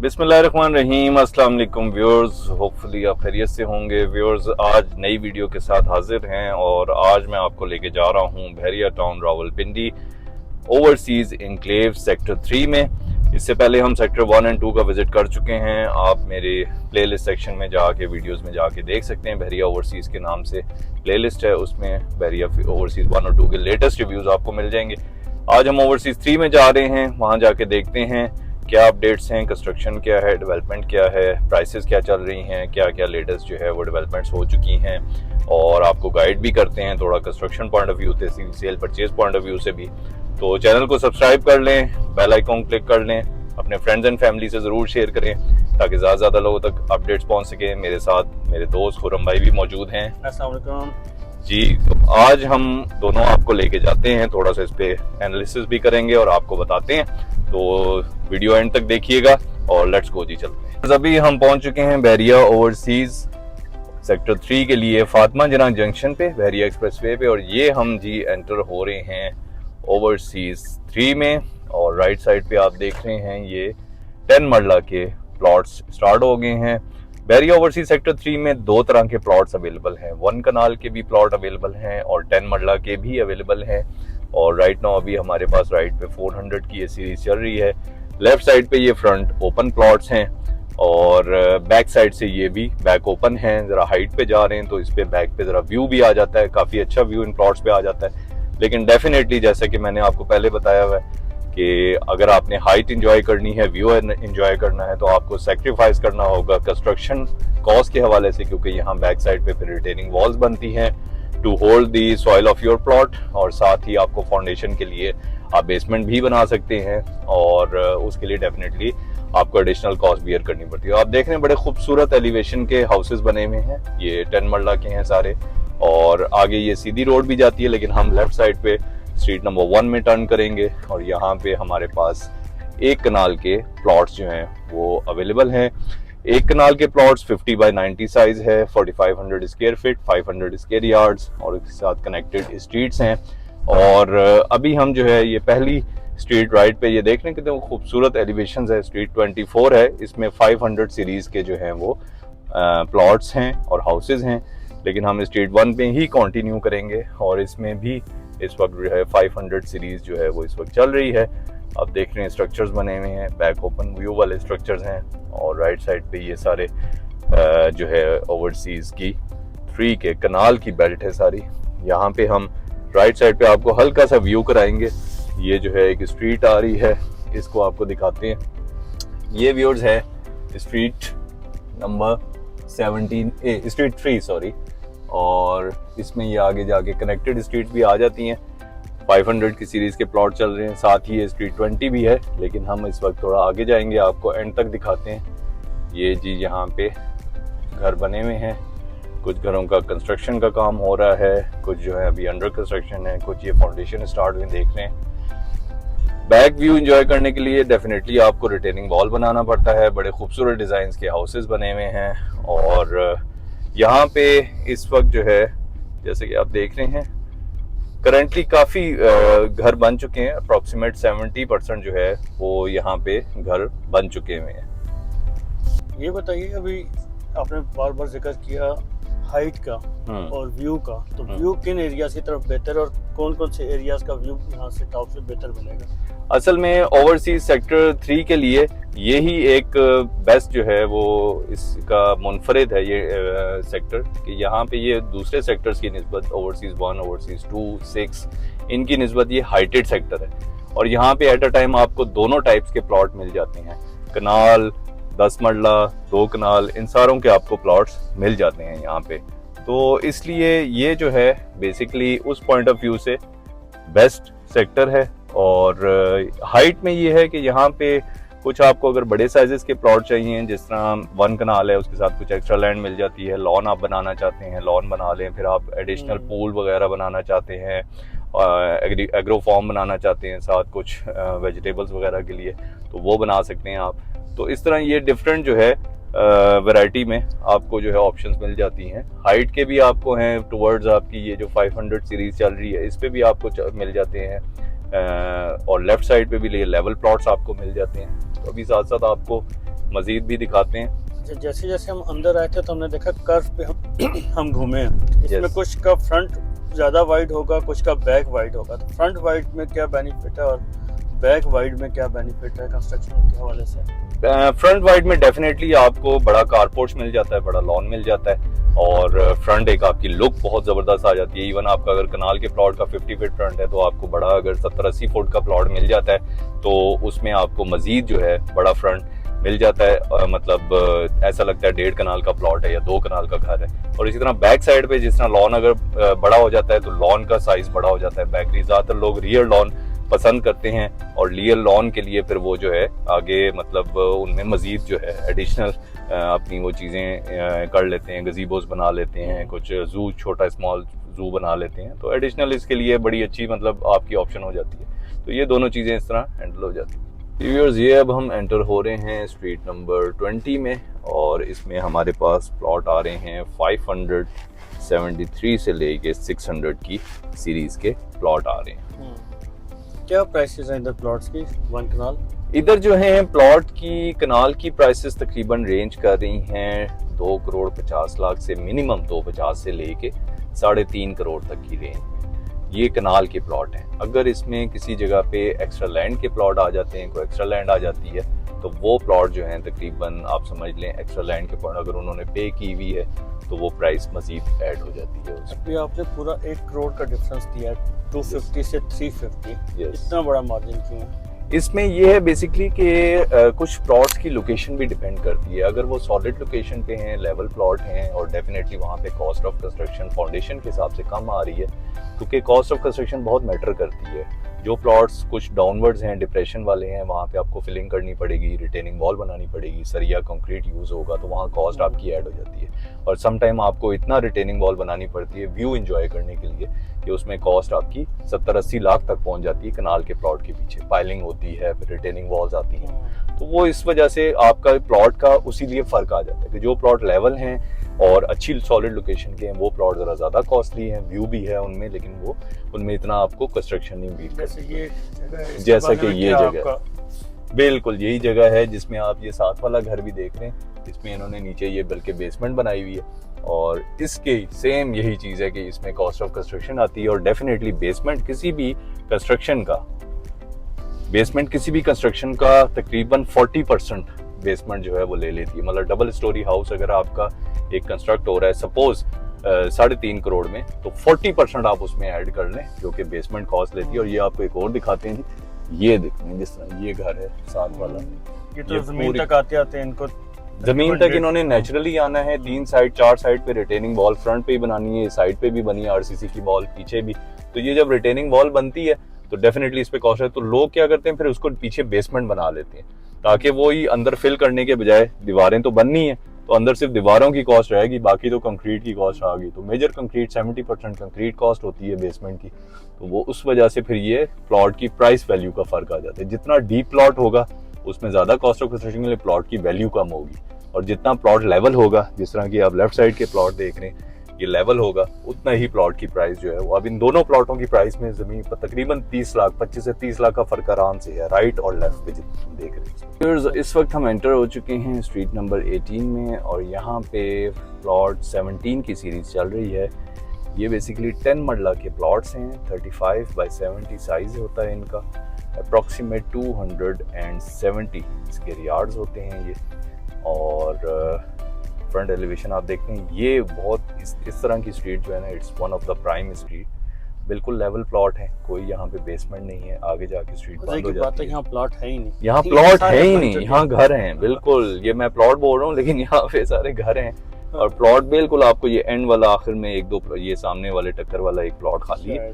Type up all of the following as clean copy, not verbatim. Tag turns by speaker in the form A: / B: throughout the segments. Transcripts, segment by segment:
A: बिस्मिल्लाहिर्रहमानिर्रहीम। अस्सलाम वालेकुम व्यूअर्स, होपफुली आप खैरियत से होंगे। व्यूअर्स, आज नई वीडियो के साथ हाजिर हैं और आज मैं आपको लेके जा रहा हूँ Bahria town Rawalpindi overseas enclave sector 3 में। इससे पहले हम सेक्टर 1 और 2 का विजिट कर चुके हैं। आप मेरे प्लेलिस्ट सेक्शन में जाके वीडियोस में जाके देख सकते हैं। बहरिया ओवरसीज के नाम से प्लेलिस्ट है, उसमें बहरिया ओवरसीज 1 और 2 के लेटेस्ट रिव्यूज आपको मिल जाएंगे। आज हम ओवरसीज 3 में जा रहे हैं, वहाँ जाके देखते हैं क्या अपडेट्स हैं, कंस्ट्रक्शन क्या है, डेवलपमेंट क्या है, प्राइसेस क्या चल रही हैं, क्या क्या लेटेस्ट जो है वो डेवलपमेंट्स हो चुकी हैं, और आपको गाइड भी करते हैं थोड़ा कंस्ट्रक्शन पॉइंट ऑफ व्यू से, cell purchase point of view से भी। तो चैनल को सब्सक्राइब कर लें, बेल आइकॉन क्लिक कर लें, अपने फ्रेंड्स एंड फैमिली से ज़रूर शेयर करें ताकि ज़्यादा लोगों तक अपडेट्स पहुँच सकें। मेरे साथ मेरे दोस्त खुरम भाई भी मौजूद हैं।
B: अस्सलाम वालेकुम
A: जी, तो आज हम दोनों आपको लेके जाते हैं, थोड़ा सा इस पे एनालिसिस भी करेंगे और आपको बताते हैं। तो वीडियो एंड तक देखिएगा और लेट्स गो जी, चलते हैं। अभी हम पहुंच चुके हैं बहरिया ओवरसीज सेक्टर 3 के लिए फातिमा जना जंक्शन पे, बहरिया एक्सप्रेसवे पे, और ये हम जी एंटर हो रहे हैं ओवरसीज 3 में। और राइट साइड पे आप देख रहे हैं ये 10 मरला के प्लॉट्स स्टार्ट हो गए हैं। बहरिया ओवरसीज सेक्टर 3 में दो तरह के प्लॉट्स अवेलेबल हैं, 1 कनाल के भी प्लॉट अवेलेबल हैं और 10 मरला के भी अवेलेबल हैं। और राइट नाउ अभी हमारे पास राइट पे 400 की ये सीरीज चल रही है। लेफ्ट साइड पे ये फ्रंट ओपन प्लॉट्स हैं और बैक साइड से ये भी बैक ओपन हैं। जरा हाइट पे जा रहे हैं तो इस पे बैक पे जरा व्यू भी आ जाता है, काफी अच्छा व्यू इन प्लॉट्स पे आ जाता है। लेकिन डेफिनेटली जैसे कि मैंने आपको पहले बताया हुआ है कि अगर आपने हाइट एंजॉय करनी है, व्यू एंजॉय करना है, तो आपको सेक्रीफाइस करना होगा कंस्ट्रक्शन कॉस्ट के हवाले से, क्योंकि यहाँ बैक साइड पे फिर रिटेनिंग वॉल्स बनती हैं to hold the soil of your plot, और साथ ही आपको फाउंडेशन के लिए आप बेसमेंट भी बना सकते हैं और उसके लिए डेफिनेटली आपको एडिशनल कॉस्ट बियर करनी पड़ती है। आप देख रहे हैं बड़े खूबसूरत एलिवेशन के हाउसेस बने हुए हैं, ये 10 मरला के हैं सारे, और आगे ये सीधी रोड भी जाती है, लेकिन हम लेफ्ट साइड पे स्ट्रीट नंबर 1 में टर्न करेंगे और यहाँ पे हमारे पास 1 कनाल के प्लॉट्स जो हैं वो अवेलेबल हैं। 1 कनाल के प्लॉट्स 50 बाय 90 साइज है, 4500 स्क्वायर फीट, 500 स्क्वायर यार्ड्स और इसके साथ कनेक्टेड स्ट्रीट्स हैं। और अभी हम जो है ये पहली स्ट्रीट राइट पे ये देख रहे हैं कितने खूबसूरत एलिवेशंस है। स्ट्रीट 24 है, इसमें 500 सीरीज के जो हैं वो प्लॉट्स हैं और हाउसेज हैं, लेकिन हम स्ट्रीट 1 पे ही कंटिन्यू करेंगे और इसमें भी इस वक्त जो है 500 सीरीज जो है वो इस वक्त चल रही है। आप देख रहे हैं स्ट्रक्चर्स बने हुए हैं, बैक ओपन व्यू वाले स्ट्रक्चर्स हैं, और राइट साइड पे ये सारे जो है ओवरसीज की 3 के कनाल की बेल्ट है सारी। यहाँ पे हम राइट साइड पे आपको हल्का सा व्यू कराएंगे। ये जो है एक स्ट्रीट आ रही है, इसको आपको दिखाते हैं। ये व्यूअर्स है स्ट्रीट नंबर 17 स्ट्रीट 3 सॉरी, और इसमें ये आगे जाके कनेक्टेड स्ट्रीट भी आ जाती हैं। 500 की सीरीज के प्लॉट चल रहे हैं, साथ ही ये स्ट्रीट 20 भी है, लेकिन हम इस वक्त थोड़ा आगे जाएंगे, आपको एंड तक दिखाते हैं। ये जी यहाँ पे घर बने हुए हैं, कुछ घरों का कंस्ट्रक्शन का काम हो रहा है, कुछ जो है अभी अंडर कंस्ट्रक्शन है, कुछ ये फाउंडेशन स्टार्ट हुए देख रहे हैं। बैक व्यू एंजॉय करने के लिए डेफिनेटली आपको रिटेनिंग वॉल बनाना पड़ता है। बड़े खूबसूरत डिजाइन के हाउसेज बने हुए हैं और यहाँ पे इस वक्त जो है जैसे कि आप देख रहे हैं करंटली काफ़ी घर बन चुके हैं। अप्रॉक्सीमेट 70% जो है वो यहाँ पे घर बन चुके हुए हैं।
B: ये बताइए, अभी आपने बार बार जिक्र किया हाइट का और व्यू का, तो व्यू किन एरियाज की तरफ बेहतर और कौन कौन से एरियाज का व्यू यहाँ से टॉप से बेहतर बनेगा?
A: असल में ओवरसीज सेक्टर 3 के लिए यही एक बेस्ट जो है वो इसका मुनफरिद है ये सेक्टर, कि यहाँ पे ये दूसरे सेक्टर्स की निस्बत ओवरसीज 1, ओवरसीज 2, 6 इनकी निस्बत ये हाइटेड सेक्टर है। और यहाँ पे एट अ टाइम आपको दोनों टाइप्स के प्लॉट मिल जाते हैं, कनाल, 10 मरला, 2 कनाल, इन सारों के आपको प्लॉट्स मिल जाते हैं यहाँ पे। तो इसलिए ये जो है बेसिकली उस पॉइंट ऑफ व्यू से बेस्ट सेक्टर है। और हाइट में ये है कि यहाँ पे कुछ आपको अगर बड़े साइजेस के प्लॉट चाहिए, जिस तरह 1 कनाल है उसके साथ कुछ एक्स्ट्रा लैंड मिल जाती है, लॉन आप बनाना चाहते हैं लॉन बना लें, फिर आप एडिशनल पूल वगैरह बनाना चाहते हैं, एग्रो फार्म बनाना चाहते हैं, साथ कुछ वेजिटेबल्स वगैरह के लिए तो वो बना सकते हैं आप। तो इस तरह ये डिफरेंट जो है वैरायटी में आपको जो है ऑप्शंस मिल जाती हैं। हाइट के भी आपको हैं टुवर्ड्स आपकी ये जो 500 सीरीज चल रही है इस पे भी आपको मिल जाते हैं, और लेफ्ट साइड पे भी ये लेवल प्लॉट्स आपको मिल जाते हैं। तो अभी साथ साथ आपको मजीद भी दिखाते हैं।
B: जैसे जैसे हम अंदर आए थे तो हमने देखा कर्व पे हम घूमे हैं। इसमें
A: Yes.
B: कुछ का फ्रंट ज़्यादा वाइड होगा, कुछ का बैक वाइड होगा। तो फ्रंट वाइड में क्या बेनिफिट है और बैक वाइड में क्या बेनिफिट है कंस्ट्रक्शन के हवाले से?
A: फ्रंट वाइड में डेफिनेटली आपको बड़ा कारपोर्च मिल जाता है, बड़ा लॉन मिल जाता है और फ्रंट एक आपकी लुक बहुत ज़बरदस्त आ जाती है। इवन आपका अगर कनाल के प्लॉट का 50 फीट फ्रंट है तो आपको बड़ा अगर 70-80 फुट का प्लॉट मिल जाता है तो उसमें आपको मजीद जो है बड़ा फ्रंट मिल जाता है। मतलब ऐसा लगता है 1.5 कनाल का प्लॉट है या 2 कनाल का घर है। और इसी तरह बैक साइड पे जिस तरह लॉन अगर बड़ा हो जाता है तो लॉन का साइज बड़ा हो जाता है। बैक ज़्यादातर लोग रियर लॉन पसंद करते हैं और रियर लॉन के लिए फिर वो जो है आगे मतलब उनमें मजीद जो है एडिशनल अपनी वो चीज़ें कर लेते हैं, गजीबोज बना लेते हैं, कुछ जू छोटा स्मॉल जू बना लेते हैं। तो एडिशनल इसके लिए बड़ी अच्छी मतलब आपकी ऑप्शन हो जाती है। तो ये दोनों चीज़ें इस तरह हैंडल हो जाती हैं। व्यूअर्स, ये अब हम एंटर हो रहे हैं स्ट्रीट नंबर 20 में और इसमें हमारे पास प्लॉट आ रहे हैं 573 से लेके 600 की सीरीज के प्लॉट आ रहे हैं।
B: क्या प्राइसेस हैं इधर प्लॉट्स की 1 कनाल?
A: इधर जो है प्लॉट की कनाल की प्राइसेस तकरीबन रेंज कर रही हैं 2 करोड़ 50 लाख से मिनिमम 250 से लेके 3.5 करोड़ तक की रेंज में ये कनाल के प्लॉट हैं। अगर इसमें किसी जगह पे एक्स्ट्रा लैंड के प्लॉट आ जाते हैं, कोई एक्स्ट्रा लैंड आ जाती है तो वो प्लॉट जो है तकरीबन आप समझ लें एक्स्ट्रा लैंड के प्लॉट अगर उन्होंने पे की हुई है तो वो प्राइस मजीद ऐड हो जाती है।
B: अभी आपने पूरा 1 करोड़ का डिफरेंस दिया है 250 से 350। इतना बड़ा मार्जिन क्यों है?
A: इसमें ये है बेसिकली कि कुछ प्लॉट्स की लोकेशन भी डिपेंड करती है। अगर वो सॉलिड लोकेशन पे हैं, लेवल प्लॉट हैं और डेफिनेटली वहाँ पे कॉस्ट ऑफ कंस्ट्रक्शन फाउंडेशन के हिसाब से कम आ रही है क्योंकि कॉस्ट ऑफ कंस्ट्रक्शन बहुत मैटर करती है। जो प्लॉट्स कुछ डाउनवर्ड्स हैं, डिप्रेशन वाले हैं, वहाँ पे आपको फिलिंग करनी पड़ेगी, रिटेनिंग वॉल बनानी पड़ेगी, सरिया कंक्रीट यूज़ होगा तो वहाँ कॉस्ट आपकी ऐड हो जाती है। और सम टाइम आपको इतना रिटेनिंग वॉल बनानी पड़ती है व्यू एंजॉय करने के लिए कि उसमें कॉस्ट आपकी 70-80 लाख तक पहुँच जाती है। कनाल के प्लॉट के पीछे पाइलिंग होती है, फिर रिटेनिंग वॉल्स आती हैं, तो वो इस वजह से आपका प्लॉट का उसी लिए फ़र्क आ जाता है कि जो प्लॉट लेवल हैं और अच्छी सॉलिड लोकेशन के हैं वो प्लॉट ज़रा ज़्यादा कॉस्टली हैं, व्यू भी है उनमें, लेकिन वो उनमें इतना आपको कंस्ट्रक्शन नहीं बीट करती। जैसा कि ये जगह बिल्कुल यही जगह है जिसमें आप ये साथ वाला घर भी देख रहे हैं, इसमें इन्होंने नीचे ये बल्कि बेसमेंट बनाई हुई है और इसके सेम यही चीज़ है कि इसमें कॉस्ट ऑफ कंस्ट्रक्शन आती है। और डेफिनेटली बेसमेंट किसी भी कंस्ट्रक्शन का तकरीबन 40% बेसमेंट जो है वो ले लेती है। मतलब डबल स्टोरी हाउस अगर आपका एक कंस्ट्रक्ट हो रहा है सपोज 3.5 करोड़ में तो 40% आप उसमें ऐड कर लें जो कि बेसमेंट कॉस्ट लेती है। और ये आपको एक और दिखाते हैं, ये देखते हैं जिस तरह ये घर है साथ वाला,
B: ये तो जमीन तक आते हैं, इनको
A: जमीन तक इन्होंने नेचुरली आना है। 3 साइड 4 साइड पे रिटेनिंग वॉल फ्रंट पे ही बनानी है, साइड पे भी बनी है आरसीसी की वॉल, पीछे भी। तो ये जब रिटेनिंग वॉल बनती है तो डेफिनेटली इस पे कॉस्ट है। तो लोग क्या करते हैं फिर उसको पीछे बेसमेंट बना लेते हैं ताकि वो ही अंदर फिल करने के बजाय दीवारें तो बननी है तो अंदर सिर्फ दीवारों की कॉस्ट रहेगी, बाकी तो कंक्रीट की कॉस्ट आ गई। तो मेजर कंक्रीट 70% कंक्रीट कॉस्ट होती है बेसमेंट की। तो वो उस वजह से फिर ये प्लॉट की प्राइस वैल्यू का फर्क आ जाता है। जितना डीप प्लॉट होगा उसमें ज्यादा कॉस्ट ऑफ कंस्ट्रक्शन के लिए प्लॉट की वैल्यू कम होगी और जितना प्लॉट लेवल होगा, जिस तरह की आप लेफ्ट साइड के प्लॉट देख रहे हैं ये लेवल होगा, उतना ही प्लॉट की प्राइस जो है वो अब इन दोनों प्लॉटों की प्राइस में जमीन पर तकरीबन 30 लाख 25 से 30 लाख का फर्क आराम से है राइट और लेफ्ट पे जितना देख रहे हैं। इस वक्त हम एंटर हो चुके हैं स्ट्रीट नंबर 18 में और यहाँ पे प्लॉट 17 की सीरीज चल रही है। ये बेसिकली 10 मरला के प्लॉट्स हैं, 35 बाई 70 साइज होता है इनका, अप्रॉक्सीमेट 270 इसके यार्ड्स होते हैं ये। और फ्रंट एलिवेशन आप देखते हैं, ये बहुत इस तरह की स्ट्रीट जो है ना, it's one of the prime street, बिल्कुल लेवल प्लॉट है, कोई यहाँ पे बेसमेंट नहीं है, आगे जाके स्ट्रीट बंद हो जाती है।
B: यहाँ प्लॉट है ही नहीं,
A: यहाँ प्लॉट है ही नहीं, यहाँ घर हैं। बिल्कुल, ये मैं प्लॉट बोल रहा हूँ लेकिन यहाँ पे सारे घर हैं और प्लॉट बिल्कुल आपको ये एंड वाला आखिर में 1-2 ये सामने वाले टक्कर वाला एक प्लॉट खाली है।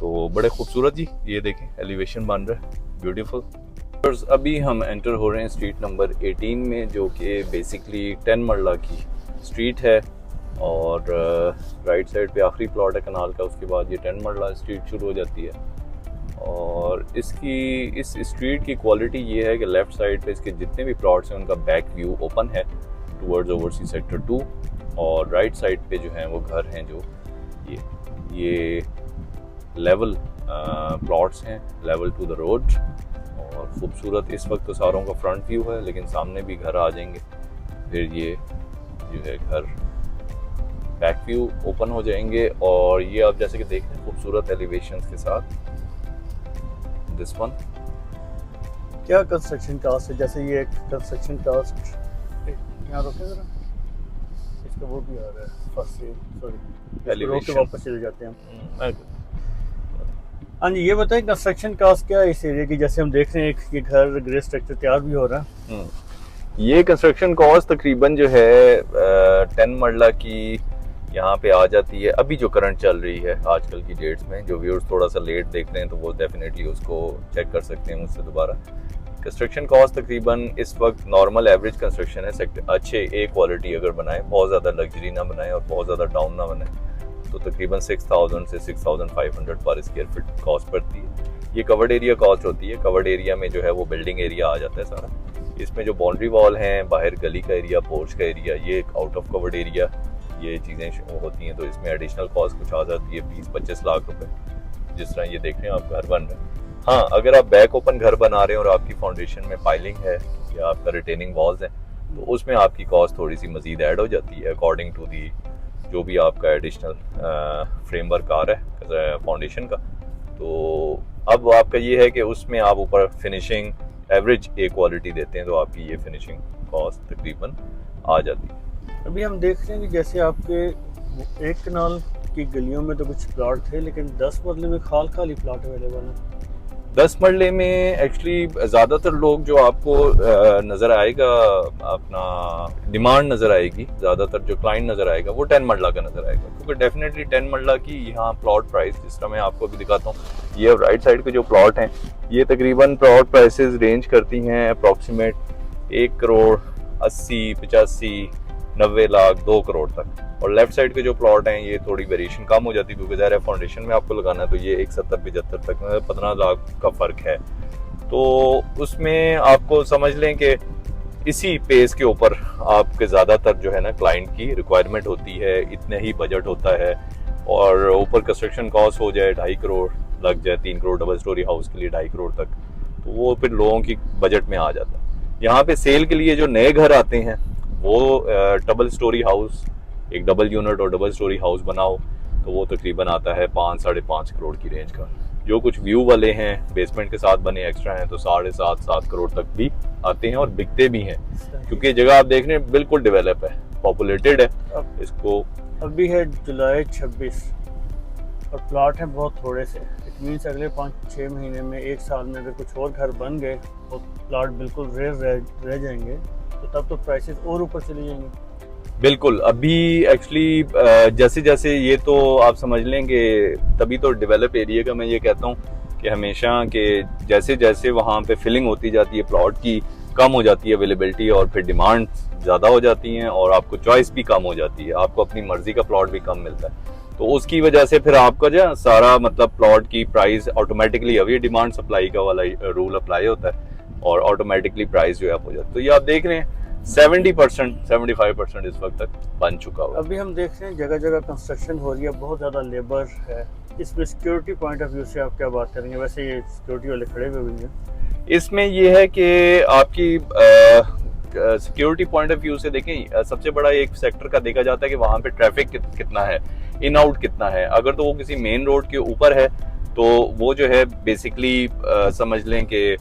A: तो बड़े खूबसूरत जी, ये देखें एलिवेशन बन रहा है, ब्यूटीफुल। अभी हम एंटर हो रहे हैं स्ट्रीट नंबर 18 में जो कि बेसिकली 10 मरला की स्ट्रीट है और राइट साइड पे आखिरी प्लॉट है कनाल का, उसके बाद ये 10 मरला स्ट्रीट शुरू हो जाती है। और इस स्ट्रीट की क्वालिटी ये है कि लेफ़्ट साइड पे इसके जितने भी प्लॉट्स हैं उनका बैक व्यू ओपन है टूवर्ड्स ओवरसीज सेक्टर 2 और राइट साइड पे जो हैं वो घर हैं जो ये लेवल प्लॉट्स हैं, लेवल टू द रोड। और खूबसूरत इस वक्त तो सारों का फ्रंट व्यू है, लेकिन सामने भी घर आ जाएंगे, फिर ये जो है घर बैक व्यू ओपन हो जाएंगे। और ये आप जैसे कि देख रहे हैं खूबसूरत एलिवेशंस के साथ दिस वन।
B: क्या कंस्ट्रक्शन कास्ट है? जैसे ये एक कंस्ट्रक्शन कास्ट, यहाँ रोके जरा, इसका वो भी आ रहा है फर्स्ट से, सॉरी रोक के वापस चले जाते हैं। हाँ जी, ये बताएं कंस्ट्रक्शन कास्ट क्या है इस एरिया की? जैसे हम देख रहे हैं ये घर ग्रे स्ट्रक्चर तैयार भी हो रहा है।
A: ये कंस्ट्रक्शन कॉस्ट तकरीबन जो है 10 मरला की यहाँ पे आ जाती है, अभी जो करंट चल रही है आजकल की डेट्स में। जो व्यूअर्स थोड़ा सा लेट देख रहे हैं तो वो डेफिनेटली उसको चेक कर सकते हैं मुझसे दोबारा। कंस्ट्रक्शन कॉस्ट तकरीबन इस वक्त नॉर्मल एवरेज कंस्ट्रक्शन है, अच्छे ए क्वालिटी अगर बनाए, बहुत ज़्यादा लग्जरी ना बनाए और बहुत ज़्यादा डाउन ना बनाए, तो तकरीबन 6000 से 6500 पर स्क्वायर फीट कॉस्ट पड़ती है। ये कवर्ड एरिया कॉस्ट होती है। कवर्ड एरिया में जो है वो बिल्डिंग एरिया आ जाता है सारा। इसमें जो बाउंड्री वॉल हैं, बाहर गली का एरिया, पोर्च का एरिया, ये आउट ऑफ कवर्ड एरिया, ये चीज़ें होती हैं, तो इसमें एडिशनल कॉस्ट कुछ आ जाती है 20-25 लाख रुपए, जिस तरह ये देख रहे हैं आप घर बन रहे हैं। हाँ, अगर आप बैक ओपन घर बना रहे हैं और आपकी फाउंडेशन में पाइलिंग है या आपका रिटेनिंग वॉल्स हैं, तो उसमें आपकी कॉस्ट थोड़ी सी मजीद ऐड हो जाती है अकॉर्डिंग टू दी जो भी आपका एडिशनल फ्रेमवर्क आ रहा है फाउंडेशन का। तो अब आपका ये है कि उसमें आप ऊपर फिनिशिंग एवरेज ए क्वालिटी देते हैं, तो आपकी ये फिनिशिंग कॉस्ट तकरीबन आ जाती है।
B: अभी हम देख रहे हैं कि जैसे आपके एक कनाल की गलियों में तो कुछ प्लाट थे, लेकिन 10 मरले में खाली प्लाट अवेलेबल है।
A: 10 मरले में एक्चुअली ज़्यादातर लोग जो आपको नज़र आएगा, अपना डिमांड नज़र आएगी, ज़्यादातर जो क्लाइंट नज़र आएगा वो 10 मरला का नज़र आएगा, क्योंकि डेफिनेटली 10 मरला की यहाँ प्लॉट प्राइस, जिस तरह मैं आपको अभी दिखाता हूँ, ये राइट साइड के जो प्लॉट हैं ये तकरीबन प्लॉट प्राइसेस रेंज करती हैं अप्रॉक्सीमेट 1 करोड़ 80, 85, 90 लाख, 2 करोड़ तक। और लेफ्ट साइड के जो प्लॉट हैं ये थोड़ी वेरिएशन कम हो जाती है, क्योंकि ज़ाहिर है फाउंडेशन में आपको लगाना है, तो ये 170-75 तक 15 लाख का फ़र्क है। तो उसमें आपको समझ लें कि इसी पेस के ऊपर आपके ज़्यादातर जो है ना क्लाइंट की रिक्वायरमेंट होती है, इतने ही बजट होता है, और ऊपर कंस्ट्रक्शन कॉस्ट हो जाए 2.5 करोड़ लग जाए, 3 करोड़ डबल स्टोरी हाउस के लिए 2.5 करोड़ तक, तो वो फिर लोगों की बजट में आ जाता है। यहाँ पे सेल के लिए जो नए घर आते हैं वो डबल स्टोरी हाउस, एक डबल यूनिट और डबल स्टोरी हाउस बनाओ तो वो तकरीबन आता है 5-5.5 करोड़ की रेंज का। जो कुछ व्यू वाले हैं, बेसमेंट के साथ बने एक्स्ट्रा हैं, तो 7.5-7 करोड़ तक भी आते हैं और बिकते भी हैं, क्योंकि जगह आप देख रहे हैं बिल्कुल डेवलप है, पॉपुलेटेड है। इसको अभी
B: है जुलाई 26 और प्लाट है बहुत थोड़े से, इट मीन्स अगले 5-6 महीने में, 1 साल में अगर कुछ और घर बन गए तो प्लाट बिल्कुल रेयर रह जाएंगे, तो तब तो प्राइसेस और ऊपर चली जाएंगे।
A: बिल्कुल, अभी एक्चुअली जैसे जैसे ये तो आप समझ लें कि तभी तो डेवलप एरिया का मैं ये कहता हूँ कि हमेशा कि जैसे जैसे वहाँ पे फिलिंग होती जाती है प्लॉट की, कम हो जाती है अवेलेबिलिटी और फिर डिमांड ज़्यादा हो जाती हैं और आपको चॉइस भी कम हो जाती है, आपको अपनी मर्जी का प्लॉट भी कम मिलता है, तो उसकी वजह से फिर आपका जो सारा मतलब प्लॉट की प्राइस ऑटोमेटिकली, अभी डिमांड सप्लाई का वाला रूल अप्लाई होता है और ऑटोमेटिकली प्राइस जो है हो जाता है। तो ये आप देख रहे हैं 70%-75% इस वक्त तक बन चुका हुआ।
B: अभी हम देख रहे हैं जगह जगह कंस्ट्रक्शन हो रही है, बहुत ज़्यादा लेबर है। इसमें सिक्योरिटी पॉइंट ऑफ व्यू से आप क्या बात करेंगे? वैसे ये सिक्योरिटी वाले खड़े हुए हैं,
A: इसमें ये है कि आपकी सिक्योरिटी पॉइंट ऑफ व्यू से देखें, सबसे बड़ा एक सेक्टर का देखा जाता है कि वहाँ पे ट्रैफिक कितना है, इन आउट कितना है। अगर तो वो किसी मेन रोड के ऊपर है तो वो जो है बेसिकली समझ लें कि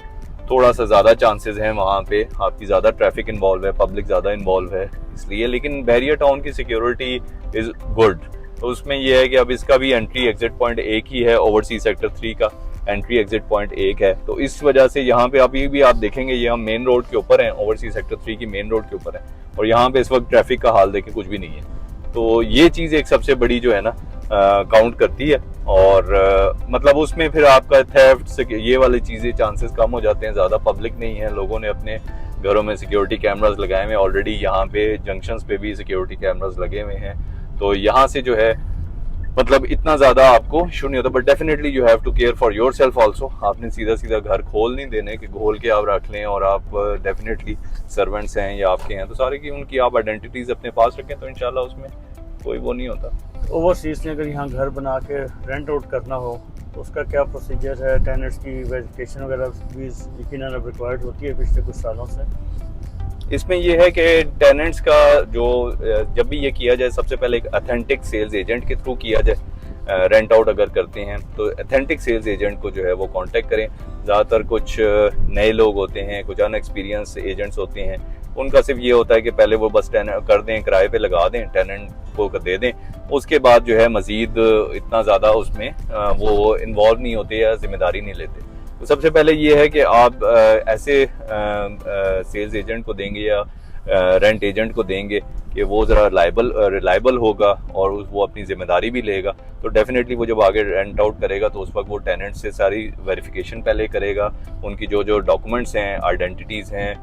A: थोड़ा सा ज़्यादा चांसेस हैं वहाँ पे, आपकी ज़्यादा ट्रैफिक इन्वॉल्व है, पब्लिक ज़्यादा इन्वॉल्व है इसलिए। लेकिन बैरियर टाउन की सिक्योरिटी इज़ गुड, तो उसमें यह है कि अब इसका भी एंट्री एग्जिट पॉइंट एक ही है, ओवरसीज सेक्टर 3 का एंट्री एग्जिट पॉइंट एक है, तो इस वजह से यहाँ पे अभी भी आप देखेंगे ये हम मेन रोड के ऊपर हैं, ओवरसीज सेक्टर 3 की मेन रोड के ऊपर है, और यहाँ पे इस वक्त ट्रैफिक का हाल देखें कुछ भी नहीं है। तो ये चीज़ एक सबसे बड़ी जो है ना काउंट करती है, और मतलब उसमें फिर आपका थेफ्ट से ये वाली चीज़ें चांसेस कम हो जाते हैं, ज़्यादा पब्लिक नहीं है, लोगों ने अपने घरों में सिक्योरिटी कैमरास लगाए हुए हैं ऑलरेडी, यहाँ पे जंक्शंस पे भी सिक्योरिटी कैमरास लगे हुए हैं, तो यहाँ से जो है मतलब इतना ज़्यादा आपको इशू नहीं होता। But definitely you have to care for your self also. आपने सीधा सीधा घर खोल नहीं देने कि खोल के आप रख लें, और आप डेफिनेटली सर्वेंट्स हैं या आपके हैं तो सारे की उनकी आप आइडेंटिटीज़ अपने पास रखें, तो इंशाल्लाह उसमें कोई वो नहीं होता।
B: ओवरसीज ने अगर यहाँ घर बना के रेंट आउट करना हो उसका क्या प्रोसीजर है, टेनेंट्स की वेरिफिकेशन वगैरह भी यकीनन अब रिक्वायर्ड होती है पिछले कुछ सालों से।
A: इसमें ये है कि टेनेंट्स का जो जब भी ये किया जाए, सबसे पहले एक अथेंटिक सेल्स एजेंट के थ्रू किया जाए। रेंट आउट अगर करते हैं तो अथेंटिक सेल्स एजेंट को जो है वो कांटेक्ट करें। ज़्यादातर कुछ नए लोग होते हैं, कुछ अनएक्सपीरियंस एजेंट्स होते हैं, उनका सिर्फ ये होता है कि पहले वो बस कर दें, किराए पे लगा दें, टेनेंट को दे दें, उसके बाद जो है मजीद इतना ज़्यादा उसमें वो इन्वॉल्व नहीं होते या जिम्मेदारी नहीं लेते। तो सबसे पहले ये है कि आप ऐसे सेल्स एजेंट को देंगे या रेंट एजेंट को देंगे कि वो ज़रा रिलायबल होगा और वो अपनी जिम्मेदारी भी लेगा। तो डेफिनेटली वो जब आगे रेंट आउट करेगा तो उस वक्त वो टेनेंट से सारी वेरिफिकेशन पहले करेगा, उनकी जो जो डॉक्यूमेंट्स हैं, आइडेंटिटीज़ हैं,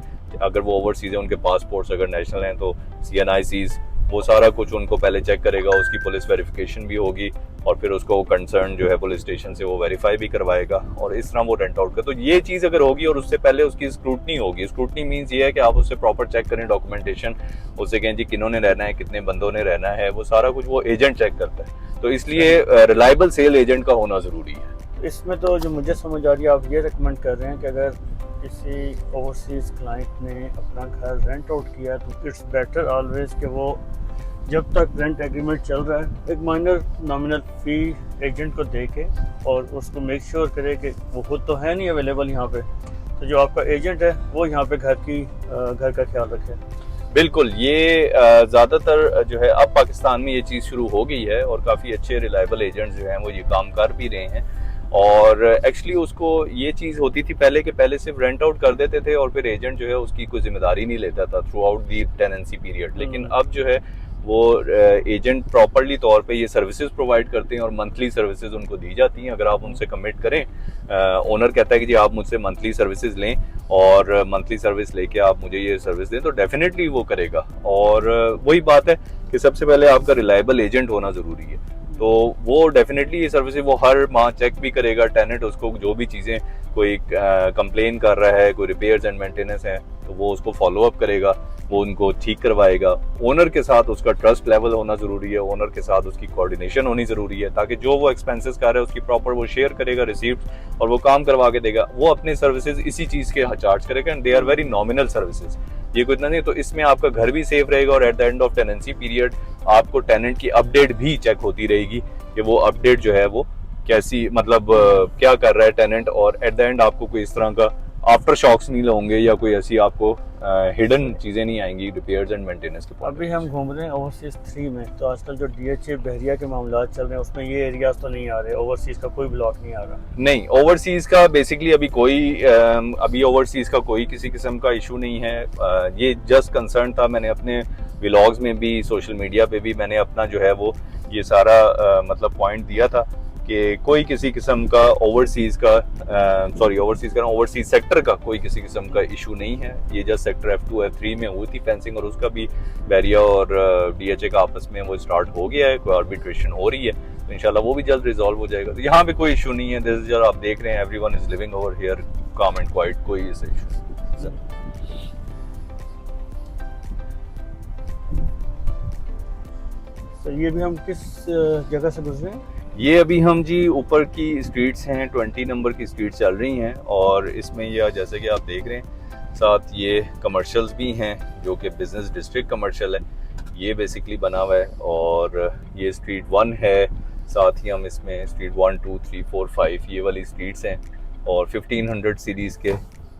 A: अगर वो ओवरसीज हैं उनके पासपोर्ट्स, अगर नेशनल हैं तो CNICs, वो सारा कुछ उनको पहले चेक करेगा, उसकी पुलिस वेरिफिकेशन भी होगी और फिर उसको कंसर्न जो है पुलिस स्टेशन से वो वेरीफाई भी करवाएगा और इस तरह वो रेंट आउट कर। तो ये चीज़ अगर होगी और उससे पहले उसकी स्क्रूटनी होगी। स्क्रूटनी मीन्स ये है कि आप उससे प्रॉपर चेक करें डॉक्यूमेंटेशन, उससे कहें जी किन्होंने रहना है, कितने बंदों ने रहना है, वो सारा कुछ वो एजेंट चेक करता है। तो इसलिए रिलायबल सेल एजेंट का होना ज़रूरी है।
B: इसमें तो जो मुझे समझ आ रही है, आप ये रिकमेंड कर रहे हैं कि अगर किसी ओवरसीज क्लाइंट ने अपना घर रेंट आउट किया तो इट्स बेटर ऑलवेज कि वो जब तक रेंट एग्रीमेंट चल रहा है एक माइनर नॉमिनल फी एजेंट को दे के और उसको मेक श्योर करे कि वो खुद तो है नहीं अवेलेबल यहाँ पे, तो जो आपका एजेंट है वो यहाँ पे घर का ख्याल रखे।
A: बिल्कुल, ये ज़्यादातर जो है अब पाकिस्तान में ये चीज़ शुरू हो गई है और काफ़ी अच्छे रिलायबल एजेंट्स जो हैं वो ये काम कर भी रहे हैं। और एक्चुअली उसको ये चीज़ होती थी पहले कि पहले सिर्फ रेंट आउट कर देते थे और फिर एजेंट जो है उसकी कोई जिम्मेदारी नहीं लेता था through out the tenancy period. लेकिन अब जो है वो एजेंट प्रॉपरली तौर पे ये सर्विसेज प्रोवाइड करते हैं और मंथली सर्विसेज उनको दी जाती हैं। अगर आप उनसे कमिट करें, ओनर कहता है कि जी आप मुझसे मंथली सर्विसेज लें और मंथली सर्विस लेके आप मुझे ये सर्विस दें, तो डेफिनेटली वो करेगा। और वही बात है कि सबसे पहले आपका रिलायबल एजेंट होना ज़रूरी है। तो वो डेफिनेटली ये सर्विस वो हर माह चेक भी करेगा। टेनेंट उसको जो भी चीज़ें, कोई कंप्लेन कर रहा है, कोई रिपेयर्स एंड मेंटेनेंस है, तो वो उसको फॉलो अप करेगा, वो उनको ठीक करवाएगा। ओनर के साथ उसका ट्रस्ट लेवल होना ज़रूरी है, ओनर के साथ उसकी कोऑर्डिनेशन होनी ज़रूरी है, ताकि जो वो एक्सपेंसेस कर रहा है उसकी प्रॉपर वो शेयर करेगा रिसीप्ट और वो काम करवा के देगा। वो अपने सर्विसेज इसी चीज़ के चार्ज करेगा and they are very nominal services, ये कोई इतना नहीं। तो इसमें आपका घर भी सेफ रहेगा और at the end of tenancy period आपको टेनेंट की अपडेट भी चेक होती रहेगी कि वो अपडेट जो है वो कैसी, मतलब क्या कर रहा है टेनेंट, और एट द एंड आपको कोई इस तरह का आफ्टर शॉक्स नहीं होंगे या कोई ऐसी आपको हिडन चीज़ें नहीं आएंगी रिपेयर्स एंड मेंटेनेंस के।
B: अभी हम घूम रहे हैं ओवरसीज 3 में, तो आजकल जो DHA बहरिया के मामला चल रहे हैं उसमें ये एरियाज तो नहीं आ रहे, ओवरसीज का कोई ब्लॉक नहीं आ रहा।
A: नहीं, ओवरसीज का बेसिकली अभी ओवरसीज का कोई किसी किस्म का इशू नहीं है। ये जस्ट कंसर्न था, मैंने अपने व्लॉग्स में भी, सोशल मीडिया पे भी मैंने अपना जो है वो ये सारा मतलब पॉइंट दिया था कि कोई किसी किस्म का ओवरसीज सेक्टर का कोई किसी किस्म का इशू नहीं है। ये जस्ट सेक्टर F2 F3 में हुई थी फेंसिंग और उसका भी बैरिया और DHA का आपस में वो स्टार्ट हो गया है, कोई आर्बिट्रेशन हो रही है, तो इंशाल्लाह वो भी जल्द रिजॉल्व हो जाएगा। तो यहाँ पे कोई इशू नहीं है। दिस इज, आप देख रहे हैं, everyone is living over here काम एंड क्वाइट, कोई ऐसा इशू।
B: तो ये भी हम किस जगह से गुजरे हैं?
A: ये अभी हम जी ऊपर की स्ट्रीट्स हैं, 20 नंबर की स्ट्रीट चल रही हैं और इसमें यह जैसे कि आप देख रहे हैं साथ ये कमर्शियल्स भी हैं जो कि बिजनेस डिस्ट्रिक्ट कमर्शियल है, ये बेसिकली बना हुआ है। और ये स्ट्रीट 1 है, साथ ही हम इसमें स्ट्रीट 1 2 3 4 5 ये वाली स्ट्रीट्स हैं और 1500 सीरीज़ के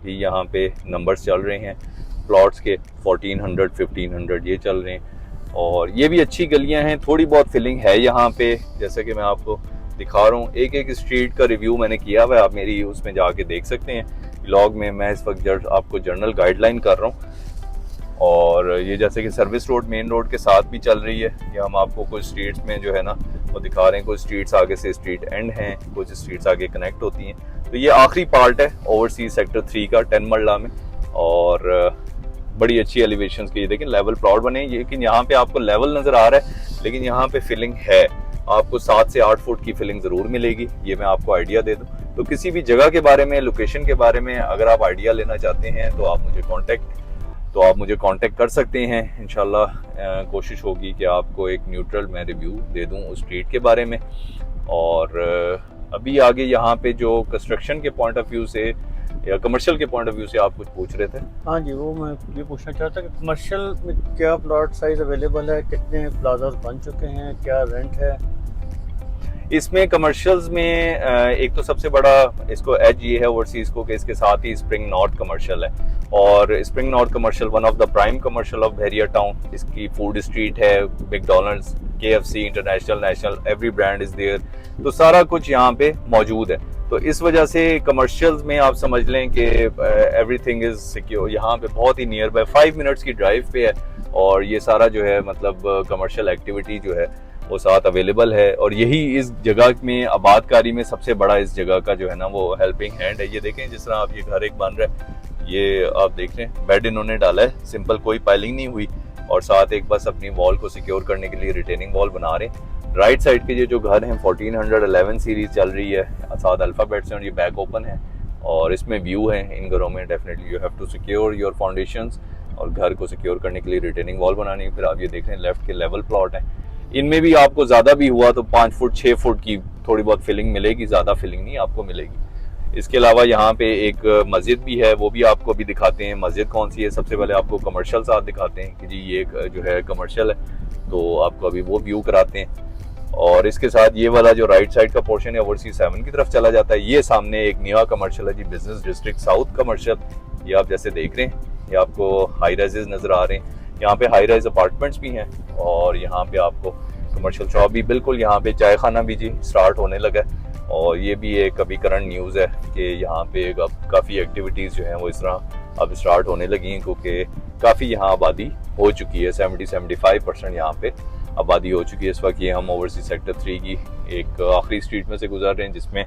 A: भी यहाँ पे नंबर्स चल रहे हैं। प्लॉट्स के 1400 1500 ये चल रहे हैं और ये भी अच्छी गलियां हैं, थोड़ी बहुत फिलिंग है यहाँ पे, जैसे कि मैं आपको दिखा रहा हूँ। एक एक स्ट्रीट का रिव्यू मैंने किया हुआ है, आप मेरी उसमें जाके देख सकते हैं व्लॉग में। मैं इस वक्त आपको जर्नल गाइडलाइन कर रहा हूँ और ये जैसे कि सर्विस रोड मेन रोड के साथ भी चल रही है। ये हम आपको कुछ स्ट्रीट्स में जो है ना वो दिखा रहे हैं, कुछ स्ट्रीट्स आगे से स्ट्रीट एंड हैं, कुछ स्ट्रीट्स आगे कनेक्ट होती हैं। तो ये आखिरी पार्ट है ओवरसीज सेक्टर 3 का 10 मरला में और बड़ी अच्छी एलिवेशंस की, देखें लेवल प्लॉट बने, लेकिन यहाँ पे आपको लेवल नजर आ रहा है लेकिन यहाँ पे फिलिंग है, आपको 7 से 8 फुट की फिलिंग जरूर मिलेगी, ये मैं आपको आइडिया दे दूँ। तो किसी भी जगह के बारे में, लोकेशन के बारे में अगर आप आइडिया लेना चाहते हैं तो आप मुझे कांटेक्ट कर सकते हैं। इंशाल्लाह कोशिश होगी कि आपको एक न्यूट्रल मैं रिव्यू दे दूँ उस स्ट्रीट के बारे में। और अभी आगे यहाँ पे जो कंस्ट्रक्शन के पॉइंट ऑफ व्यू से या कमर्शियल के पॉइंट ऑफ व्यू से आप कुछ पूछ रहे थे?
B: हाँ जी, वो मैं ये पूछना चाहता कि कमर्शियल में क्या प्लॉट साइज अवेलेबल है, कितने प्लाजाज बन चुके हैं, क्या रेंट है?
A: इसमें कमर्शियल्स में एक तो सबसे बड़ा इसको एज ये है ओवरसीज को कि इसके साथ ही स्प्रिंग नॉर्थ कमर्शियल है, और spring north commercial one of the prime commercial of Bahria Town. इसकी फूड स्ट्रीट है, McDonald's, KFC, international, national, every brand is there, तो सारा कुछ यहाँ पे मौजूद है। तो इस वजह से कमर्शियल्स में आप समझ लें कि एवरीथिंग इज सिक्योर। यहाँ पे बहुत ही नियर बाय 5 मिनट्स की ड्राइव पे है, और ये सारा जो है मतलब कमर्शियल एक्टिविटी जो है वो साथ अवेलेबल है। और यही इस जगह में आबादकारी में सबसे बड़ा इस जगह का जो है ना वो हेल्पिंग हैंड है। ये देखें जिस तरह आप ये घर एक बन रहा है, ये आप देख रहे हैं बेड इन्होंने डाला है, सिंपल कोई पाइलिंग नहीं हुई, और साथ एक बस अपनी वॉल को सिक्योर करने के लिए रिटेनिंग वॉल बना रहे हैं। राइट साइड के ये जो घर हैं 1411 सीरीज चल रही है, साथ अल्फाबेट्स हैं, और ये बैक ओपन है और इसमें व्यू है। इन घरों में definitely you have to secure your foundations, और घर को सिक्योर करने के लिए रिटेनिंग वॉल बनानी है। फिर आप ये देख रहे हैं लेफ्ट के लेवल प्लॉट हैं, इनमें भी आपको ज़्यादा भी हुआ तो 5 फुट 6 फुट की थोड़ी बहुत फिलिंग मिलेगी, ज़्यादा फिलिंग नहीं आपको मिलेगी। इसके अलावा यहाँ पे एक मस्जिद भी है, वो भी आपको अभी दिखाते हैं। मस्जिद कौन सी है, सबसे पहले आपको कमर्शियल साथ दिखाते हैं कि जी ये एक जो है कमर्शियल है, तो आपको अभी वो व्यू कराते हैं। और इसके साथ ये वाला जो राइट साइड का पोर्शन है ओवरसीज 7 की तरफ चला जाता है। ये सामने एक नया कमर्शियल है जी, बिजनेस डिस्ट्रिक्ट साउथ कमर्शियल। ये आप जैसे देख रहे हैं, ये आपको हाई राइजेस नजर आ रहे हैं, यहाँ पे हाई राइज अपार्टमेंट्स भी हैं, और यहाँ पे आपको कमर्शियल शॉप भी बिल्कुल, यहाँ पे चाय खाना भी जी स्टार्ट होने लगा है। और ये भी एक अभी करंट न्यूज़ है कि यहाँ पे अब काफ़ी एक्टिविटीज़ जो हैं वो इस तरह अब स्टार्ट होने लगी हैं, क्योंकि काफ़ी यहाँ आबादी हो चुकी है। 70-75% यहाँ पे आबादी हो चुकी है इस वक्त। ये हम ओवरसीज सेक्टर 3 की एक आखिरी स्ट्रीट में से गुजर रहे हैं, जिसमें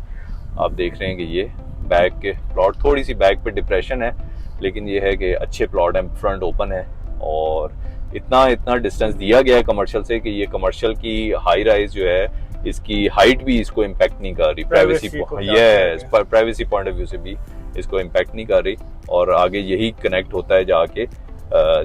A: आप देख रहे हैं कि ये बैक के प्लॉट, थोड़ी सी बैक पे डिप्रेशन है, लेकिन ये है कि अच्छे प्लॉट हैं, फ्रंट ओपन है, और इतना डिस्टेंस दिया गया है कमर्शियल से कि ये कमर्शियल की हाई राइज जो है इसकी हाइट भी इसको इम्पैक्ट नहीं कर रही, प्राइवेसी पॉइंट ऑफ व्यू से भी इसको इम्पैक्ट नहीं कर रही। और आगे यही कनेक्ट होता है जाके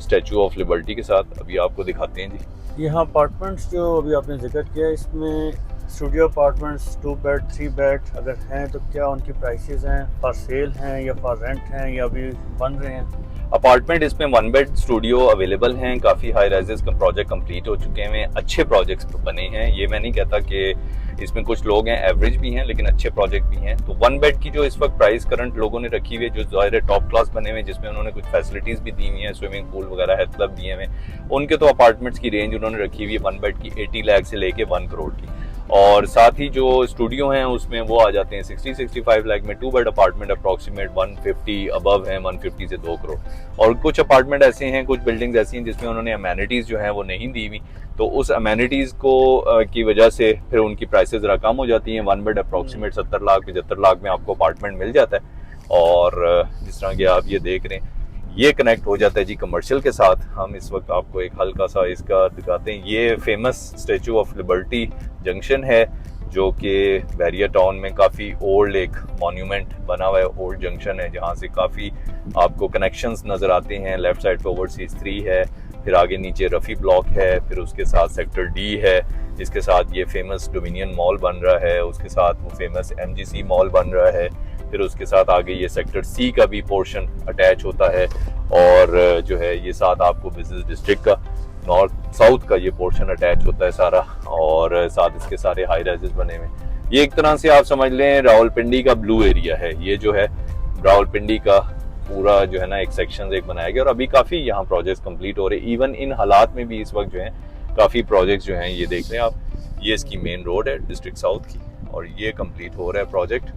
A: स्टैचू ऑफ लिबर्टी के साथ। अभी आपको दिखाते हैं जी
B: यहाँ अपार्टमेंट्स जो अभी आपने जिक्र किया, इसमें स्टूडियो अपार्टमेंट्स 2 बेड 3 बेड अगर हैं तो क्या उनकी प्राइसेस हैं, फॉर सेल हैं या फॉर रेंट हैं या अभी बन रहे हैं?
A: अपार्टमेंट इसमें 1 बेड स्टूडियो अवेलेबल हैं, काफ़ी हाई राइजेस का प्रोजेक्ट कंप्लीट हो चुके हैं, अच्छे प्रोजेक्ट्स बने हैं। ये मैं नहीं कहता कि इसमें कुछ लोग हैं एवरेज भी हैं, लेकिन अच्छे प्रोजेक्ट भी हैं। तो 1 बेड की जो इस वक्त प्राइस करंट लोगों ने रखी हुई है, जो ज़ाहिर टॉप क्लास बने हुए हैं, जिसमें उन्होंने कुछ फैसिलिटीज़ भी दी हुई हैं, स्विमिंग पूल वगैरह हेल्थ क्लब दिए हुए, उनके तो अपार्टमेंट्स की रेंज उन्होंने रखी हुई है 1 बेड की 80 लाख से लेके 1 करोड़ की। और साथ ही जो स्टूडियो हैं उसमें वो आ जाते हैं 60-65 लाख में। 2 बेड अपार्टमेंट अप्रॉक्सीमेट 150 अबव हैं, 150 से 2 करोड़। और कुछ अपार्टमेंट ऐसे हैं, कुछ बिल्डिंग्स ऐसी हैं जिसमें उन्होंने अमेनिटीज़ जो हैं वो नहीं दी हुई, तो उस अमेनिटीज़ को की वजह से फिर उनकी प्राइसेस ज़रा कम हो जाती हैं। 1 बेड अप्रॉक्सीमेट 70 लाख 75 लाख में आपको अपार्टमेंट मिल जाता है। और जिस तरह कि आप ये देख रहे हैं, ये कनेक्ट हो जाता है जी कमर्शियल के साथ। हम इस वक्त आपको एक हल्का सा इसका दिखाते हैं। ये famous statue of liberty junction है, जो कि बहरिया टाउन में काफ़ी ओल्ड एक मॉन्यूमेंट बना हुआ है, ओल्ड जंक्शन है, जहाँ से काफ़ी आपको कनेक्शंस नज़र आते हैं। लेफ्ट साइड पे ओवरसीज 3 है, फिर आगे नीचे रफ़ी ब्लॉक है, फिर उसके साथ सेक्टर D है, इसके साथ ये फेमस डोमिनियन मॉल बन रहा है, उसके साथ वो फेमस MGC मॉल बन रहा है, फिर उसके साथ आगे ये सेक्टर C का भी पोर्शन अटैच होता है, और जो है ये साथ आपको बिजनेस डिस्ट्रिक्ट का नॉर्थ साउथ का ये पोर्शन अटैच होता है सारा, और साथ इसके सारे हाई राइजेस बने हुए। ये एक तरह से आप समझ लें रावलपिंडी का ब्लू एरिया है। ये जो है रावलपिंडी का पूरा जो है ना एक सेक्शन एक बनाया गया, और अभी काफ़ी यहाँ प्रोजेक्ट्स कंप्लीट हो रहे हैं। इवन इन हालात में भी इस वक्त जो है काफ़ी प्रोजेक्ट्स जो हैं, ये देख रहे हैं आप, ये इसकी मेन रोड है डिस्ट्रिक्ट साउथ की, और ये कंप्लीट हो रहा है प्रोजेक्ट,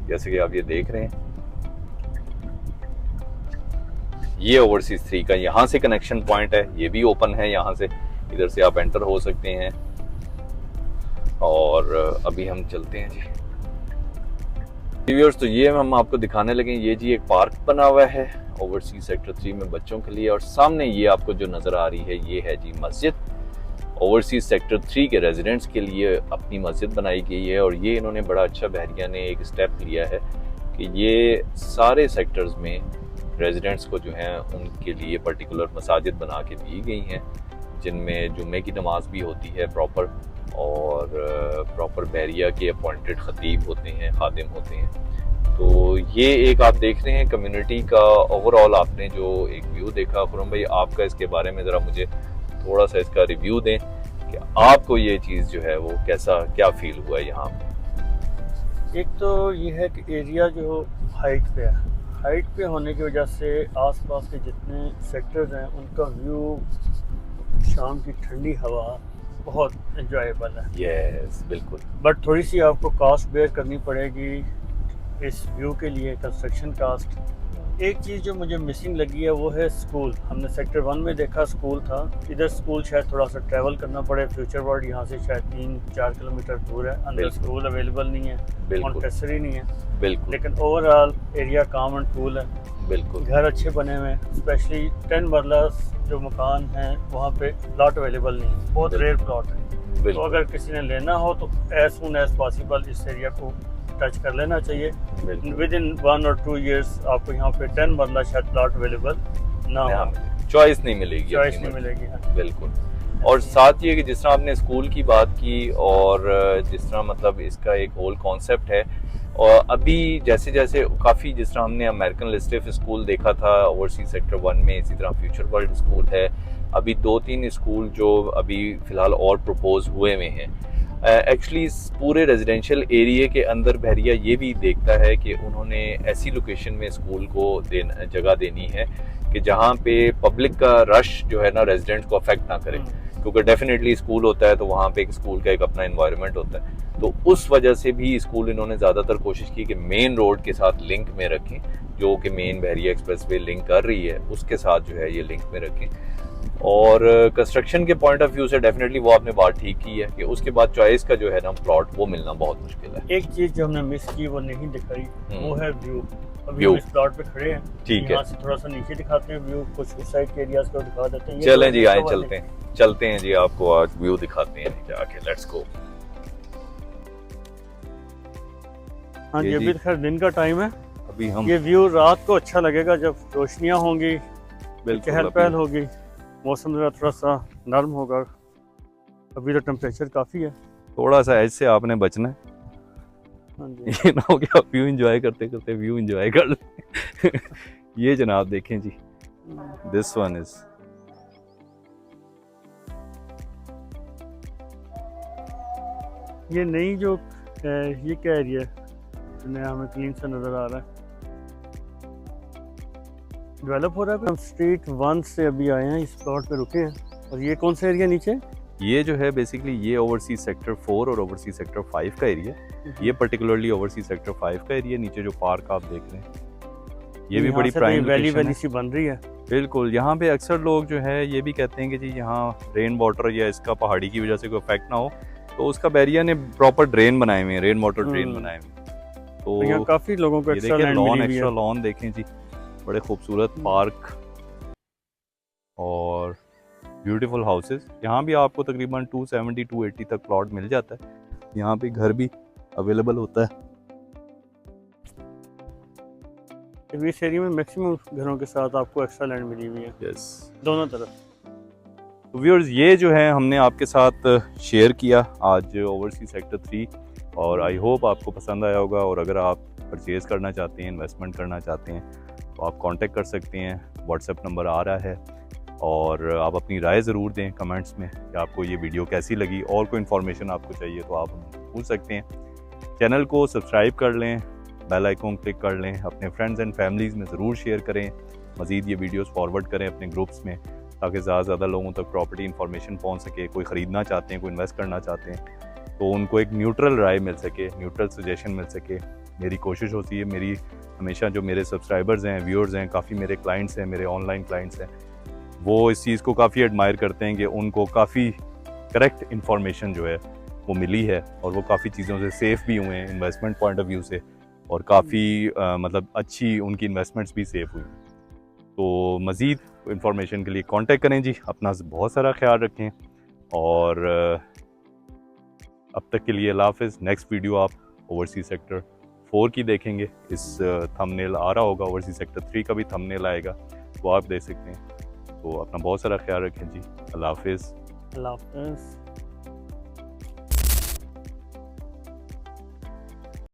A: जैसे कि आप ये देख रहे हैं। ये ओवरसीज 3 का यहाँ से कनेक्शन पॉइंट है, ये भी ओपन है, यहाँ से इधर से आप एंटर हो सकते हैं। और अभी हम चलते हैं जी व्यूअर्स, तो ये हम आपको दिखाने लगे। ये जी एक पार्क बना हुआ है ओवरसीज सेक्टर 3 में बच्चों के लिए, और सामने ये आपको जो नज़र आ रही है ये है जी मस्जिद। ओवरसीज सेक्टर 3 के रेजिडेंट्स के लिए अपनी मस्जिद बनाई गई है, और ये इन्होंने बड़ा अच्छा बहरिया ने एक स्टेप लिया है कि ये सारे सेक्टर्स में रेजिडेंट्स को जो हैं उनके लिए पर्टिकुलर मसाजिद बना के दी गई हैं, जिनमें जुम्मे की नमाज भी होती है प्रॉपर, और प्रॉपर बहरिया के अपॉइंटेड खतीब होते हैं, खादिम होते हैं। तो ये एक आप देख रहे हैं कम्युनिटी का ओवरऑल आपने जो एक व्यू देखा। खुरम भाई, आपका इसके बारे में ज़रा मुझे थोड़ा सा इसका रिव्यू दें कि आपको ये चीज़ जो है वो कैसा क्या फील हुआ यहाँ पे।
B: एक तो ये है कि एरिया जो हाइट पे है, हाइट पे होने की वजह से आसपास के जितने सेक्टर्स हैं उनका व्यू, शाम की ठंडी हवा बहुत एंजॉयबल है।
A: यस, बिल्कुल।
B: बट थोड़ी सी आपको कास्ट बेयर करनी पड़ेगी इस व्यू के लिए, कंस्ट्रक्शन कास्ट। एक चीज़ जो मुझे मिसिंग लगी है वो है स्कूल। हमने सेक्टर 1 में देखा स्कूल था, इधर स्कूल शायद थोड़ा सा ट्रैवल करना पड़े। फ्यूचर वर्ल्ड यहाँ से शायद 3-4 किलोमीटर दूर है, अंदर स्कूल अवेलेबल नहीं है, मॉन्टेसरी नहीं है।
A: बिल्कुल।
B: लेकिन ओवरऑल एरिया काम एंड कूल है।
A: बिल्कुल।
B: घर अच्छे बने हुए हैं, स्पेशली 10 मरला जो मकान हैं वहाँ पे प्लॉट अवेलेबल नहीं है, बहुत रेयर प्लॉट है। तो अगर किसी ने लेना हो तो एज सुन एज पॉसिबल इस एरिया को टच कर लेना चाहिए। विद इन 1 और 2 years आपको यहाँ पे 10 मरला शायद प्लॉट अवेलेबल ना हो,
A: चॉइस नहीं मिलेगी,
B: चॉइस नहीं मिलेगी। हाँ।
A: बिल्कुल। और साथ ये कि जिस तरह आपने स्कूल की बात की और जिस तरह मतलब इसका एक होल कॉन्सेप्ट है, और अभी जैसे जैसे काफ़ी जिस तरह हमने अमेरिकन लिस्टेड स्कूल देखा था ओवरसीज सेक्टर 1 में, इसी तरह फ्यूचर वर्ल्ड स्कूल है, अभी 2-3 स्कूल जो अभी फ़िलहाल और प्रपोज हुए हुए हैं। एक्चुअली पूरे रेजिडेंशियल एरिया के अंदर बहरिया ये भी देखता है कि उन्होंने ऐसी लोकेशन में स्कूल को जगह देनी है कि जहाँ पे पब्लिक का रश जो है ना रेजिडेंट्स को अफेक्ट ना करे, क्योंकि डेफिनेटली स्कूल होता है तो वहाँ पे एक स्कूल का एक अपना एनवायरनमेंट होता है। तो उस वजह से भी स्कूल इन्होंने ज़्यादातर कोशिश की कि मेन रोड के साथ लिंक में रखें, जो कि मेन बहरिया एक्सप्रेसवे लिंक कर रही है उसके साथ जो है ये लिंक में रखें। और कंस्ट्रक्शन के पॉइंट ऑफ व्यू से डेफिनेटली वो आपने बात ठीक की है कि उसके बाद चॉइस का जो है ना प्लॉट वो मिलना बहुत मुश्किल है।
B: एक चीज़ जो हमने मिस की वो नहीं दिखाई, वो है व्यू। अभी
A: व्यू
B: हम इस प्लॉट पे खड़े हैं,
A: ठीक है,
B: यहाँ से थोड़ा सा नीचे दिखाते हैं व्यू, कुछ उस साइड के एरियाज को दिखा देते हैं।
A: चलें जी, आए चलते हैं जी, आपको आज व्यू दिखाते हैं जाके। Let's go.
B: हाँ जी, अभी खैर दिन का टाइम है,
A: अभी हम
B: ये व्यू रात को अच्छा लगेगा जब रोशनियाँ होंगी, चहल पहल होगी, मौसम जरा थोड़ा सा नरम होगा। अभी तो टेम्परेचर काफ़ी है,
A: थोड़ा सा एज से आपने बचना है।
B: हाँ जी।
A: ये ना हो कि आप व्यू एंजॉय करते करते व्यू एंजॉय कर ले। ये जनाब देखें जी, दिस वन इज,
B: ये नई जो ये क्या एरिया है, नया हमें क्लीन सा नज़र आ रहा है, डेवलप हो रहा है। हम स्ट्रीट 1 से अभी आए हैं, इस प्लॉट पे रुके हैं। और ये कौन सा एरिया नीचे?
A: ये जो है बेसिकली ये ओवरसीज सेक्टर 4 और ओवरसीज सेक्टर 5 का एरिया, ये पर्टिकुलरली ओवरसीज सेक्टर 5 का एरिया। नीचे जो पार्क आप देख रहे हैं ये भी बड़ी प्राइम
B: वैली सी बन रही है।
A: बिल्कुल, यहाँ पे अक्सर लोग जो है ये भी कहते हैं कि जी यहाँ रेन वाटर या इसका पहाड़ी की वजह से कोई इफेक्ट ना हो, तो उसका बहरिया ने प्रॉपर ड्रेन बनाए हुए हैं, रेन वाटर ड्रेन बनाए हुए हैं। तो
B: यहाँ काफी लोगों को
A: एक्स्ट्रा लॉन देखें जी, बड़े खूबसूरत पार्क और ब्यूटीफुल हाउसेस। यहाँ भी आपको तकरीबन 270-280 तक प्लॉट मिल जाता है। यहाँ पे घर भी अवेलेबल होता है।
B: इस एरिया में मैक्सिमम घरों के साथ आपको एक्स्ट्रा लैंड मिली हुई है,
A: यस,
B: दोनों तरफ।
A: तो व्यूअर्स, ये जो है हमने आपके साथ शेयर किया आज ओवरसीज सेक्टर 3, और आई होप आपको पसंद आया होगा। और अगर आप परचेज़ करना चाहते हैं, इन्वेस्टमेंट करना चाहते हैं, तो आप कांटेक्ट कर सकते हैं, व्हाट्सएप नंबर आ रहा है। और आप अपनी राय ज़रूर दें कमेंट्स में कि आपको ये वीडियो कैसी लगी, और कोई इन्फॉर्मेशन आपको चाहिए तो आप पूछ सकते हैं। चैनल को सब्सक्राइब कर लें, बेल आइकॉन क्लिक कर लें, अपने फ्रेंड्स एंड फैमिलीज़ में ज़रूर शेयर करें, मज़ीद ये वीडियोस फॉरवर्ड करें अपने ग्रुप्स में, ताकि ज़्यादा से ज़्यादा लोगों तक प्रॉपर्टी इन्फॉर्मेशन पहुंच सके। कोई ख़रीदना चाहते हैं, कोई इन्वेस्ट करना चाहते हैं, तो उनको एक न्यूट्रल राय मिल सके, न्यूट्रल सजेशन मिल सके। मेरी कोशिश होती है, मेरी हमेशा जो मेरे सब्सक्राइबर्स हैं, व्यूअर्स हैं, काफ़ी मेरे क्लाइंट्स हैं, मेरे ऑनलाइन क्लाइंट्स हैं, वो इस चीज़ को काफ़ी एडमायर करते हैं कि उनको काफ़ी करेक्ट इन्फॉर्मेशन जो है वो मिली है, और वो काफ़ी चीज़ों से सेफ़ भी हुए हैं इन्वेस्टमेंट पॉइंट ऑफ व्यू से, और काफ़ी मतलब अच्छी उनकी इन्वेस्टमेंट्स भी सेफ़ हुई। तो मज़ीद इन्फॉर्मेशन के लिए कांटेक्ट करें जी। अपना बहुत सारा ख्याल रखें, और अब तक के लिए अल्लाह हाफ़िज़। नेक्स्ट वीडियो आप ओवरसीज सेक्टर 4 की देखेंगे। इस थंबनेल आ रहा होगा, ओवरसीज सेक्टर 3 का भी थंबनेल आएगा, वो आप देख सकते हैं। तो अपना बहुत सारा ख्याल रखें जी। अल्लाह हाफ़िज़।
B: अल्लाह हाफ़िज़।